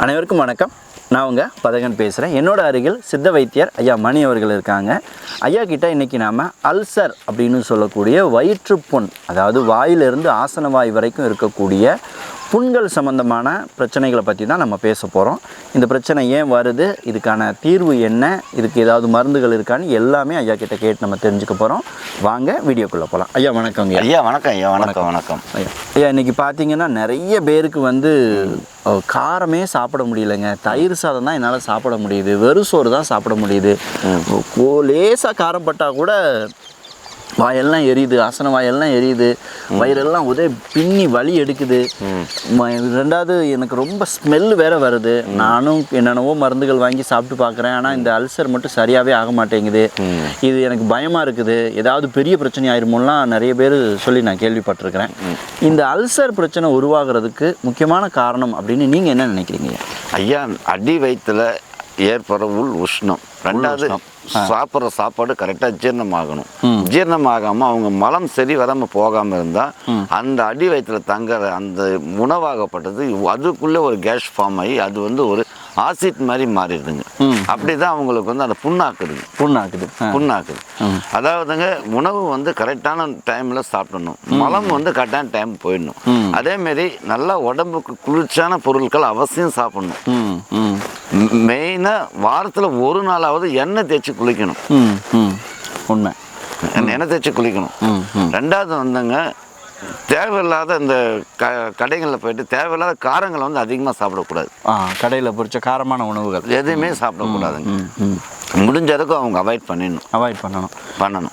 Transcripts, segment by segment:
அனைவருக்கும் வணக்கம். நான் உங்கள் பதகன் பேசுகிறேன். என்னோட அருகில் சித்த வைத்தியர் ஐயா மணி அவர்கள் இருக்காங்க. ஐயா கிட்ட இன்றைக்கி நாம் அல்சர் அப்படின்னு சொல்லக்கூடிய வயிற்றுப்புண், அதாவது வாயிலிருந்து ஆசன வாய் வரைக்கும் இருக்கக்கூடிய புண்கள் சம்பந்தமான பிரச்சனைகளை பற்றி தான் நம்ம பேச போகிறோம். இந்த பிரச்சனை ஏன் வருது, இதுக்கான தீர்வு என்ன, இதுக்கு ஏதாவது மருந்துகள் இருக்கான்னு எல்லாமே ஐயா கிட்ட கேட்டு நம்ம தெரிஞ்சுக்க போகிறோம். வாங்க வீடியோக்குள்ளே போகலாம். ஐயா வணக்கங்க. ஐயா வணக்கம். ஐயா வணக்கம். வணக்கம் ஐயா. இன்றைக்கி பார்த்தீங்கன்னா நிறைய பேருக்கு காரமே சாப்பிட முடியலைங்க. தயிர் சாதம் தான் என்னால் சாப்பிட முடியுது, வெறும் சோறு தான் சாப்பிட முடியுது. லேசாக காரம் பட்டால் கூட வாயெல்லாம் எரியுது, ஆசன வாயெல்லாம் எரியுது, வயிறெல்லாம் உதவி பின்னி வலி எடுக்குது. ரெண்டாவது எனக்கு ரொம்ப ஸ்மெல்லு வேறு வருது. நானும் என்னென்னவோ மருந்துகள் வாங்கி சாப்பிட்டு பார்க்குறேன், ஆனால் இந்த அல்சர் மட்டும் சரியாகவே ஆக மாட்டேங்குது. இது எனக்கு பயமாக இருக்குது, ஏதாவது பெரிய பிரச்சனை ஆயிருமோலாம் நிறைய பேர் சொல்லி நான் கேள்விப்பட்டிருக்கிறேன். இந்த அல்சர் பிரச்சனை உருவாகிறதுக்கு முக்கியமான காரணம் அப்படின்னு நீங்கள் என்ன நினைக்கிறீங்க? ஐயா, அடி வயிற்றுல ஏற்படுற உஷ்ணம், ரெண்டாவது சாப்பிட்ற சாப்பாடு கரெக்டாக ஜீரணமாகணும். ஜீரணமாகாமல் அவங்க மலம் சரி வராமல் போகாமல் இருந்தால் அந்த அடி வயிற்றுல தங்குற அந்த உணவாகப்பட்டது அதுக்குள்ளே ஒரு கேஸ் ஃபார்ம் ஆகி அது ஒரு ஆசிட் மாதிரி மாறிடுதுங்க. அப்படிதான் அவங்களுக்கு அந்த புண்ணாக்குது. அதாவதுங்க, உணவு கரெக்டான டைம்ல சாப்பிடணும், மலம் கரெக்டான டைம் போயிடணும். அதே மாதிரி நல்லா உடம்புக்கு குளிர்ச்சியான பொருட்கள் அவசியம் சாப்பிடணும். மெயினா வாரத்துல ஒரு நாளாவது எண்ணெய் தேய்ச்சி குளிக்கணும். உண்மை, எண்ணெய் தேய்ச்சி குளிக்கணும். ரெண்டாவது தேவையில்லாத இந்த கடைகளில் போயிட்டு தேவையில்லாத காரங்களை அதிகமாக சாப்பிடக்கூடாது. கடையில் பொரிச்ச காரமான உணவுகள் எதுவுமே சாப்பிடக்கூடாதுங்க. முடிஞ்ச அளவுக்கு அவங்க அவாய்ட் பண்ணணும்.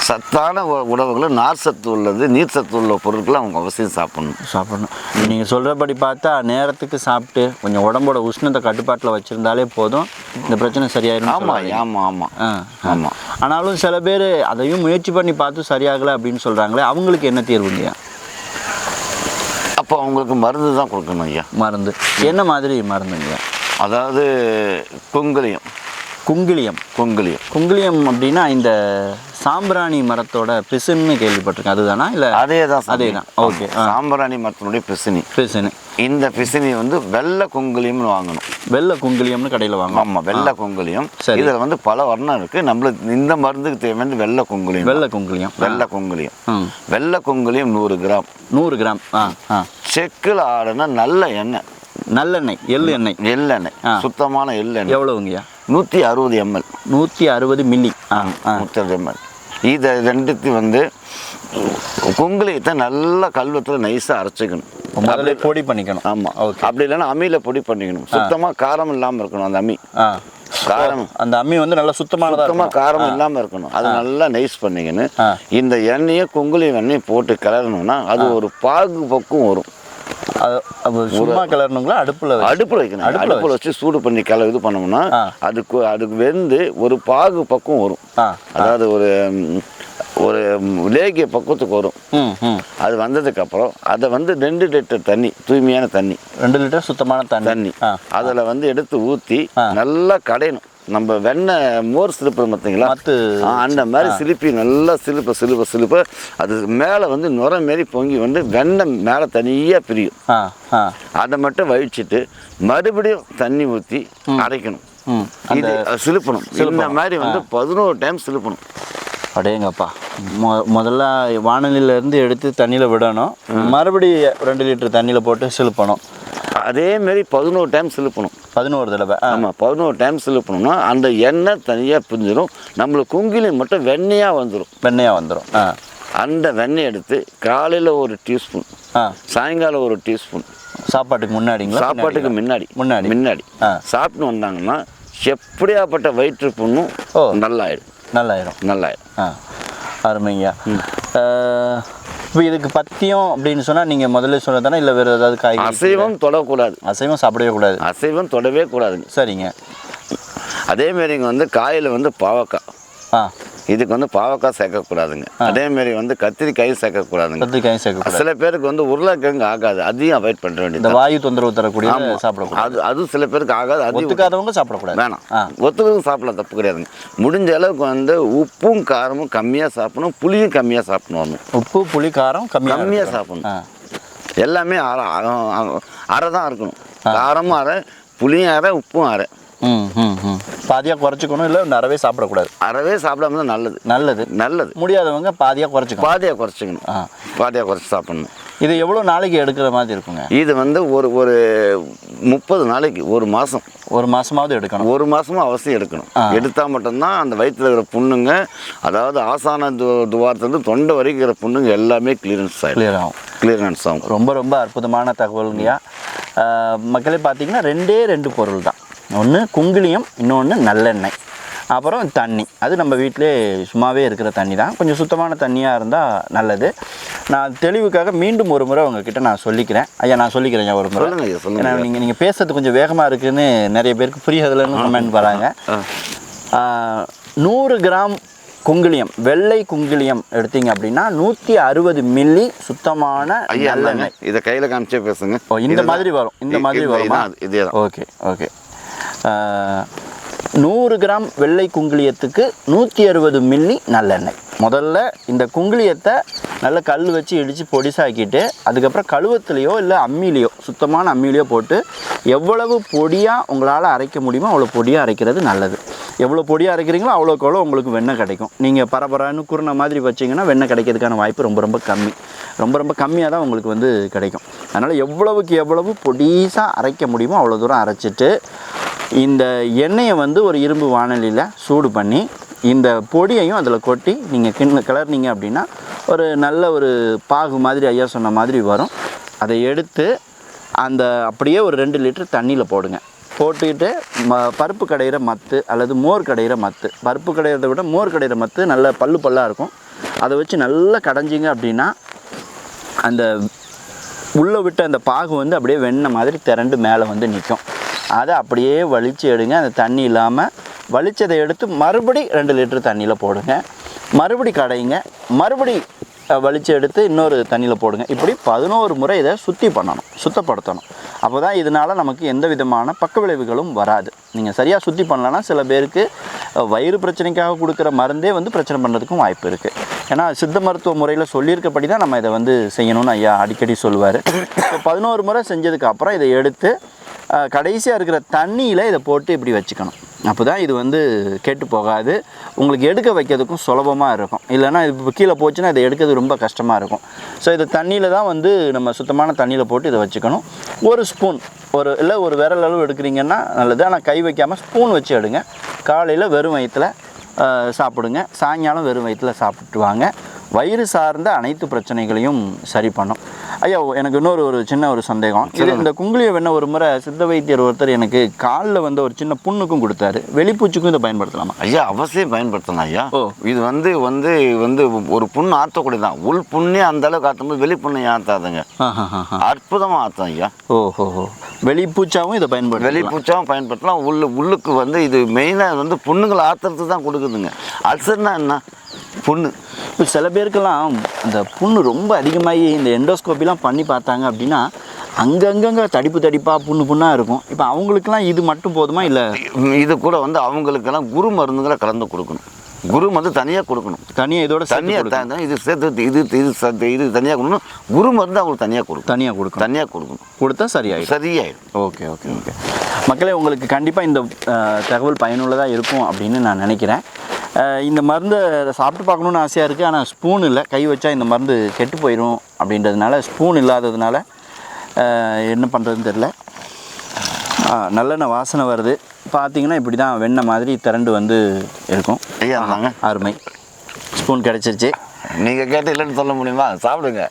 சத்தான உணவுகளை, நார் சத்து உள்ளது, நீர் சத்து உள்ள பொருட்களை அவங்க அவசியம் சாப்பிடணும். நீங்கள் சொல்கிறபடி பார்த்தா நேரத்துக்கு சாப்பிட்டு கொஞ்சம் உடம்போட உஷ்ணத்தை கட்டுப்பாட்டில் வச்சுருந்தாலே போதும், இந்த பிரச்சனை சரியாயிடும். ஆமாம். ஆனாலும் சில பேர் அதையும் முயற்சி பண்ணி பார்த்து சரியாகலை அப்படின்னு சொல்கிறாங்களே, அவங்களுக்கு என்ன தீர்வுங்க? அப்போ அவங்களுக்கு மருந்து தான் கொடுக்கணும் ஐயா. மருந்து என்ன மாதிரி மருந்துங்க? அதாவது குங்கிலியம் அப்படின்னா இந்த சாம்பிராணி மரத்தோட பிசின்னு கேள்விப்பட்டிருக்கேன், அதுதானா? இல்லை அதேதான். ஓகே. சாம்பிராணி மரத்தினுடைய பிசினி. இந்த பிசினி வெள்ளை குங்கிலியம்னு வாங்கணும். வெள்ளை குங்கிலியம்னு கடையில் வாங்கணும். ஆமாம், வெள்ளை குங்கிலியம். இதில் பல வர்ணம் இருக்குது. நம்மளுக்கு இந்த மருந்துக்கு தேவையான வெள்ளை குங்கிலியம். வெள்ளை குங்கிலியம் 100 கிராம். 100 கிராம். செக்கில் ஆடின நல்லெண்ணெய், எள்ளெண்ணெய், சுத்தமான எள்ளெண்ணெய். எவ்வளவுங்கய்யா? 160 ml. 160 மில்லி. 160 ml. இதை ரெண்டுத்தையும் குங்குலியத்தை நல்லா கல்வத்தில் நைஸாக அரைச்சிக்கணும். முதல்ல பொடி பண்ணிக்கணும். ஆமாம். அப்படி இல்லைன்னா அம்மியில் பொடி பண்ணிக்கணும். சுத்தமாக காரம் இல்லாமல் இருக்கணும் அந்த அம்மி. அந்த அம்மி நல்லா சுத்தமாக காரம் இல்லாமல் இருக்கணும். அது நல்லா நைஸ் பண்ணிக்கணும். இந்த எண்ணெயை குங்குலியம் எண்ணெயை போட்டு கிளறணும்னா அது ஒரு பாகு பக்கம் வரும். சும்மா கிளறணுங்களா? அடுப்பில் வைக்கணும். அடுப்பில் வச்சு சூடு பண்ணி இது பண்ணோம்னா அதுக்கு வெந்து ஒரு பாகு பக்கம் வரும். அதாவது ஒரு லேகிய பக்கத்துக்கு வரும். அது வந்ததுக்கு அப்புறம் அதை 2 லிட்டர் தண்ணி, தூய்மையான தண்ணி, 2 லிட்டர் சுத்தமான தண்ணி அதில் எடுத்து ஊற்றி நல்லா கடையணும். நம்ம வெண்ணெய் மோர் சிலுப்பு பார்த்தீங்களா, அந்த மாதிரி சிலுப்பி நல்லா சிலுப்ப அது மேலே நுர மாரி பொங்கி வெண்ணெய் மேலே தனியாக பிரியும். அதை மட்டும் வழிச்சிட்டு மறுபடியும் தண்ணி ஊற்றி அரைக்கணும். இது சிலுப்பணும். இந்த மாதிரி 11 டைம் சிலுப்பணும். அடேங்கப்பா. முதல்ல வானலியிலேருந்து எடுத்து தண்ணியில் விடணும், மறுபடியும் 2 லிட்டர் தண்ணியில் போட்டு சிலுப்பணும். அதேமாரி 11 டைம் சிலுப்பணும். 11 தடவை. ஆமாம், 11 டைம் சிலுப்பணும்னா அந்த எண்ணெய் தனியாக பிரிஞ்சிடும். நம்மளுக்கு குங்கிலியம் மட்டும் வெண்ணெயாக வந்துடும். அந்த வெண்ணெய் எடுத்து காலையில் 1 டீஸ்பூன், சாயங்காலம் 1 டீஸ்பூன், சாப்பாட்டுக்கு முன்னாடி சாப்பிட்டு வந்தாங்கன்னா எப்படியாப்பட்ட வயிற்று புண்ணும் நல்லாயிடும். அருமைங்க. இப்போ இதுக்கு பத்தியம் அப்படின்னு சொன்னால் நீங்கள் முதல்ல சொன்னதானே, இல்லை வேறு ஏதாவது காய்கறி? அசைவம் தொடக்கூடாது. அசைவம் சாப்பிடவே கூடாது. அசைவம் தொடவே கூடாதுங்க. சரிங்க. அதேமாரி காயில் பாவக்காய், இதுக்கு பாவக்காய் சேர்க்கக்கூடாதுங்க. அதேமாரி கத்திரிக்காயும் சேர்க்கக்கூடாதுங்க. சில பேருக்கு உருளைக்கிழங்கு ஆகாது, அதையும் அவாய்ட் பண்ண வேண்டியது. இந்த வாயு தொந்தரவு தரக்கூடிய சாப்பிடக்கூடாது. அது சில பேருக்கு ஆகாது, அது ஒத்துக்காதவங்க சாப்பிடக்கூடாது. வேணாம், ஒத்துக்கிறதும் சாப்பிடலாம், தப்பு கிடையாதுங்க. முடிஞ்ச அளவுக்கு உப்பும் காரமும் கம்மியாக சாப்பிடணும், புளியும் கம்மியாக சாப்பிடணும். உப்பு, புளி, காரம் கம்மியாக சாப்பிடணும். எல்லாமே அரை தான் இருக்கணும். காரமும் அரை, புளியும் அரை, உப்பும் அரை. பாதியாக குறைச்சிக்கணும், இல்லை நிறையவே சாப்பிடக்கூடாது. அறவே சாப்பிடாம தான் நல்லது. நல்லது நல்லது. முடியாதவங்க பாதியாக குறைச்சிக்கணும். பாதியாக குறைச்சிக்கணும். பாதியாக குறைச்சி சாப்பிடணும். இது எவ்வளோ நாளைக்கு எடுக்கிற மாதிரி இருக்குங்க? இது வந்து ஒரு 30 நாளைக்கு, ஒரு மாதம். ஒரு மாதமாவது எடுக்கணும். ஒரு மாதமும் அவசியம் எடுக்கணும். எடுத்தால் மட்டும்தான் அந்த வயிற்றில் இருக்கிற புண்ணுங்க, அதாவது ஆசான துவாரத்துலேருந்து தொண்டை வரைக்கும் இருக்கிற புண்ணுங்க எல்லாமே கிளியரன்ஸ் ஆகும். ரொம்ப ரொம்ப அற்புதமான தகவலுங்கய்யா. மக்களே பார்த்தீங்கன்னா 2 பொருள் தான். ஒன்று குங்குலியம், இன்னொன்று நல்லெண்ணெய், அப்புறம் தண்ணி. அது நம்ம வீட்டிலே சும்மாவே இருக்கிற தண்ணி தான். கொஞ்சம் சுத்தமான தண்ணியாக இருந்தால் நல்லது. நான் தெளிவுக்காக மீண்டும் ஒரு முறை உங்ககிட்ட நான் சொல்லிக்கிறேன். ஐயா, நான் சொல்லிக்கிறேன் ஒரு முறை. ஏன்னா நீங்கள் பேசுறது கொஞ்சம் வேகமாக இருக்குதுன்னு நிறைய பேருக்கு புரியாதுலன்னு கமெண்ட் வராங்க. 100 கிராம் குங்குலியம், வெள்ளை குங்குலியம் எடுத்தீங்க அப்படின்னா 160 மில்லி சுத்தமான நல்லெண்ணெய். இதை கையில் காமிச்சே பேசுங்க. இந்த மாதிரி வரும். இந்த மாதிரி வரும். இதே தான். ஓகே. 100 கிராம் வெள்ளை குங்குலியத்துக்கு 160 மில்லி நல்லெண்ணெய். முதல்ல இந்த குங்குலியத்தை நல்லா கல் வச்சு இடித்து பொடிசாக்கிட்டு, அதுக்கப்புறம் கழுவத்துலேயோ இல்லை அம்மிலேயோ, சுத்தமான அம்மிலேயோ போட்டு எவ்வளவு பொடியாக உங்களால் அரைக்க முடியுமோ அவ்வளோ பொடியாக அரைக்கிறது நல்லது. எவ்வளோ பொடியாக அரைக்கிறீங்களோ அவ்வளோக்கு அவ்வளோ உங்களுக்கு வெண்ணெய் கிடைக்கும். நீங்கள் பரபரன்னு குருணை மாதிரி வச்சிங்கன்னா வெண்ணெய் கிடைக்கிறதுக்கான வாய்ப்பு ரொம்ப ரொம்ப கம்மி. ரொம்ப கம்மியாக தான் உங்களுக்கு வந்து கிடைக்கும். அதனால் எவ்வளவுக்கு எவ்வளவு பொடிசாக அரைக்க முடியுமோ அவ்வளோ தூரம் அரைச்சிட்டு, இந்த எண்ணெயை வந்து ஒரு இரும்பு வாணலியில் சூடு பண்ணி இந்த பொடியையும் அதில் கொட்டி நீங்கள் கிளறினீங்க அப்படின்னா ஒரு நல்ல ஒரு பாகு மாதிரி ஐயா சொன்ன மாதிரி வரும். அதை எடுத்து அந்த அப்படியே ஒரு 2 லிட்டர் தண்ணியில் போடுங்க. போட்டுக்கிட்டு பருப்பு கடையிற மத்து அல்லது மோர் கடையிற மத்து, பருப்பு கடையிறத விட மோர் கடையிற மத்து நல்ல பல்லாக இருக்கும். அதை வச்சு நல்லா கடைஞ்சிங்க அப்படின்னா அந்த உள்ளே விட்டு அந்த பாகு வந்து அப்படியே வெண்ணெய் மாதிரி திரண்டு மேலே வந்து நிற்கும். அதை அப்படியே வலித்து எடுங்க. அந்த தண்ணி இல்லாமல் வலிச்சதை எடுத்து மறுபடி 2 லிட்டர் தண்ணியில் போடுங்க. மறுபடி கடைங்க, மறுபடி வலித்து எடுத்து இன்னொரு தண்ணியில் போடுங்க. இப்படி 11 முறை இதை சுத்தப்படுத்தணும். அப்போ தான் இதனால் நமக்கு எந்த விதமான பக்க விளைவுகளும் வராது. நீங்கள் சரியாக சுத்தி பண்ணலன்னா சில பேருக்கு வயிறு பிரச்சனைக்காக கொடுக்குற மருந்தே வந்து பிரச்சனை பண்ணுறதுக்கும் வாய்ப்பு இருக்குது. ஏன்னா சித்த மருத்துவ முறையில் சொல்லியிருக்கப்படி தான் நம்ம இதை வந்து செய்யணும்னு ஐயா அடிக்கடி சொல்லுவார். இப்போ 11 முறை செஞ்சதுக்கப்புறம் இதை எடுத்து கடைசியாக இருக்கிற தண்ணியில் இதை போட்டு இப்படி வச்சுக்கணும். அப்போ தான் இது வந்து கெட்டு போகாது. உங்களுக்கு எடுக்க வைக்கிறதுக்கும் சுலபமாக இருக்கும். இல்லைனா இப்போ கீழே போச்சுன்னா இதை எடுக்கிறது ரொம்ப கஷ்டமாக இருக்கும். ஸோ இதை தண்ணியில் தான் வந்து நம்ம சுத்தமான தண்ணியில் போட்டு இதை வச்சுக்கணும். ஒரு ஸ்பூன், ஒரு விரல் அளவு எடுக்கிறீங்கன்னா நல்லது. ஆனால் கை வைக்காமல் ஸ்பூன் வச்சு எடுங்க. காலையில் வெறும் வயிற்றில் சாப்பிடுங்க, சாயங்காலம் வெறும் வயிற்றில் சாப்பிட்டு வாங்க. வயிறு சார்ந்த அனைத்து பிரச்சனைகளையும் சரி பண்ணும். ஐயா, எனக்கு இன்னொரு சின்ன சந்தேகம். இந்த குங்குலிய வெண்ணெய் ஒரு முறை சித்த வைத்தியர் ஒருத்தர் எனக்கு காலில் வந்து ஒரு சின்ன புண்ணுக்கும் கொடுத்தாரு. வெளிப்பூச்சுக்கும் இதை பயன்படுத்தலாமா? ஐயா, அவசியம் பயன்படுத்தலாம் ஐயா. இது வந்து வந்து வந்து ஒரு புண்ணு ஆற்றக்கூடிய தான். உள் புண்ணே அந்த அளவுக்கு ஆற்றும்போது வெளி புண்ணை ஆற்றாதுங்க. அற்புதமாக ஆற்றும் ஐயா. வெளிப்பூச்சாவும் இதை வெளிப்பூச்சாவும் பயன்படுத்தலாம். உள்ளுக்கு வந்து இது மெயினாக வந்து புண்ணுங்களை ஆற்றுறதுக்கு தான் கொடுக்குதுங்க. அல்சர்னா என்ன? புண்ணு. இப்போ சில பேருக்கெல்லாம் அந்த புண்ணு ரொம்ப அதிகமாகி இந்த எண்டோஸ்கோப்பிலாம் பண்ணி பார்த்தாங்க அப்படின்னா அங்கங்கே தடிப்பாக புண்ணாக இருக்கும். இப்போ அவங்களுக்கெல்லாம் இது மட்டும் போதுமா? இல்லை இது கூட வந்து அவங்களுக்கெல்லாம் குரு மருந்துகளை கலந்து கொடுக்கணும். குரு மருந்து தனியாக கொடுக்கணும். தனியாக இதோட தனியாக இது சேர்த்து இது தனியாக கொடுக்கணும். குரு மருந்து அவங்களுக்கு தனியாக கொடுக்கணும். கொடுத்தா சரியாயிடும். ஓகே. மக்களே, உங்களுக்கு கண்டிப்பாக இந்த தகவல் பயனுள்ளதாக இருக்கும் அப்படின்னு நான் நினைக்கிறேன். இந்த மருந்தை சாப்பிட்டு பார்க்கணுன்னு ஆசையாக இருக்குது. ஆனால் ஸ்பூன் இல்லை. கை வச்சா இந்த மருந்து கெட்டு போயிடும் அப்படின்றதுனால, ஸ்பூன் இல்லாததுனால என்ன பண்ணுறதுன்னு தெரில. நல்லெண்ணெய் வாசனை வருது. பார்த்தீங்கன்னா இப்படி தான் வெண்ணெய் மாதிரி திரண்டு வந்து இருக்கும். அருமை. ஸ்பூன் கிடச்சிருச்சு. நீங்கள் கேட்டு இல்லைன்னு சொல்ல முடியுமா? சாப்பிடுங்க.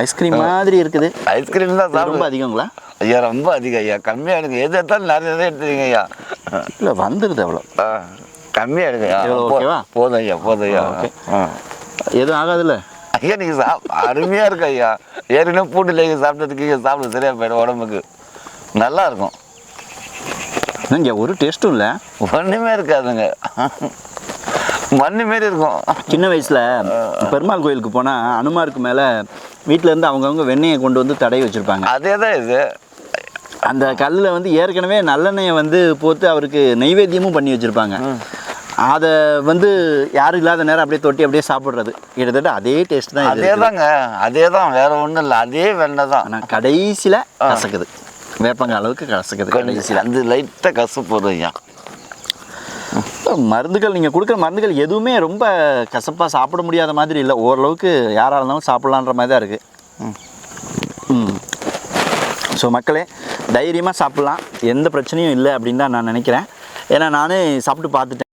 ஐஸ்கிரீம் மாதிரி இருக்குது. ஐஸ்கிரீம் தான் ரொம்ப அதிகங்களா? ஐயா, ரொம்ப அதிகம் ஐயா. கம்மியாக எடுங்க. எது எடுத்தாலும் நிறைய எடுத்துருங்க ஐயா. இல்லை, வந்துடுது அவ்வளோ. கம்மியாக எடுங்க. ஓகேவா? போதும் ஐயா. ஓகே. எதுவும் ஆகாதுல்ல ஐயா? நீங்கள் அருமையாக இருக்கு ஐயா. ஏற்கனவே பூட்டில் சாப்பிட்டதுக்கு சாப்பிட சரியாக போயிடும். உடம்புக்கு நல்லா இருக்கும். இங்கே ஒரு டேஸ்ட்டும் இல்லை. ஒன்றுமே இருக்காதுங்க. மண்ணு மாரி இருக்கும். சின்ன வயசில் பெருமாள் கோயிலுக்கு போனால் அனுமாருக்கு மேலே வீட்டிலேருந்து அவங்கவுங்க வெண்ணெயை கொண்டு வந்து தடவி வச்சுருப்பாங்க. அதே தான் இது. அந்த கல்லில் வந்து ஏற்கனவே நல்லெண்ணெயை வந்து போட்டு அவருக்கு நைவேத்தியமும் பண்ணி வச்சுருப்பாங்க. அதை வந்து யாரும் இல்லாத நேரம் அப்படியே தொட்டி அப்படியே சாப்பிட்றது. கிட்டத்தட்ட அதே டேஸ்ட் தான். அதே தாங்க. அதே தான், வேறு ஒன்றும் இல்லை. அதே வெண்ணெய் தான். ஆனால் கடைசியில் கசக்குது. வேப்பங்காய் அளவுக்கு கசக்குது கடைசியில். அது லைட்டாக கசப்பு வரும் ஐயா. மருந்துகள் நீங்கள் கொடுக்குற மருந்துகள் எதுவுமே ரொம்ப கசப்பாக சாப்பிட முடியாத மாதிரி இல்லை. ஓரளவுக்கு யாராக இருந்தாலும் சாப்பிட்லான்ற மாதிரி தான் இருக்குது. ஸோ மக்களே தைரியமாக சாப்பிட்லாம், எந்த பிரச்சனையும் இல்லை அப்படின்னு தான் நான் நினைக்கிறேன். ஏன்னா நானே சாப்பிட்டு பார்த்துட்டேன்.